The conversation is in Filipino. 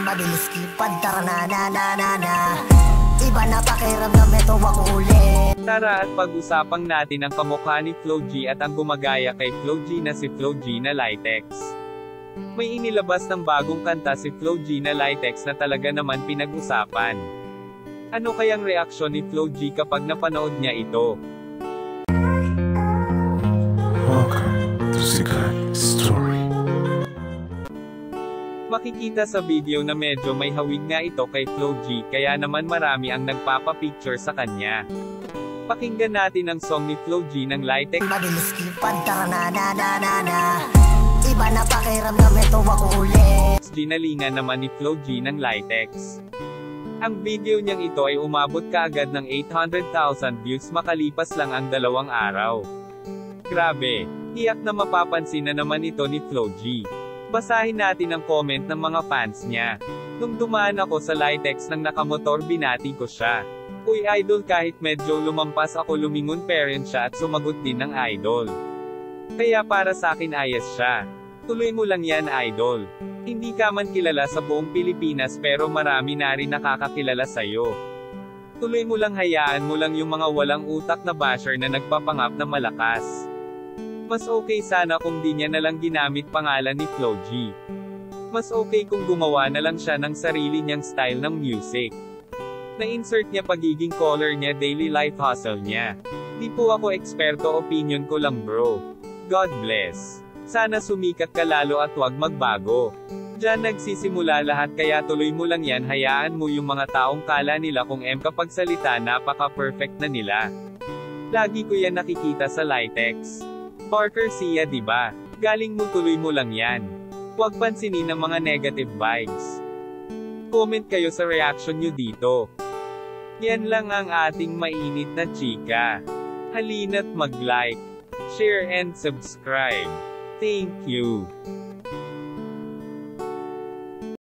mabilis kipad, tara na na na na na. Iba na pakiramdam, ito ako ulit. Tara at pag-usapang natin ang kamukha ni Flo G at ang gumagaya kay Flo G na si Flo G na Litex. May inilabas ng bagong kanta si Flo G na Litex na talaga naman pinag-usapan. Ano kayang reaksyon ni Flo G kapag napanood niya ito? Welcome to Sikat Story. Makikita sa video na medyo may hawig nga ito kay Flo G, kaya naman marami ang nagpapapicture sa kanya. Pakinggan natin ang song ni Flo G ng Litex. Mabilis kipad, tara na na na na na. Iba na pakiramdam, ito ako ulit. Ginalingan naman ni Flo G ng Litex. Ang video niyang ito ay umabot kaagad ng 800,000 views makalipas lang ang 2 araw. Grabe, tiyak na mapapansin na naman ito ni Flo G. Basahin natin ang comment ng mga fans niya. Nung dumaan ako sa Litex ng nakamotor, binati ko siya. Uy idol, kahit medyo lumampas ako, lumingon parent siya at sumagot din ng idol. Kaya para sa akin ayos siya. Tuloy mo lang yan idol. Hindi ka man kilala sa buong Pilipinas pero marami na rin nakakakilala sa'yo. Tuloy mo lang, hayaan mo lang yung mga walang utak na basher na nagpapangap na malakas. Mas okay sana kung di niya nalang ginamit pangalan ni Flo G. Mas okay kung gumawa na lang siya ng sarili niyang style ng music. Na-insert niya pagiging caller niya, daily life hustle niya. Di po ako eksperto, opinion ko lang bro. God bless. Sana sumikat ka lalo at wag magbago. Diyan nagsisimula lahat, kaya tuloy mo lang yan, hayaan mo yung mga taong kala nila kung kapag salita napaka-perfect na nila. Lagi ko yan nakikita sa Litex. Parker siya diba? Galing mo, tuloy mo lang yan. Huwag pansinin ang mga negative vibes. Comment kayo sa reaction nyo dito. Yan lang ang ating mainit na chika. Halina't mag-like, share and subscribe. Thank you.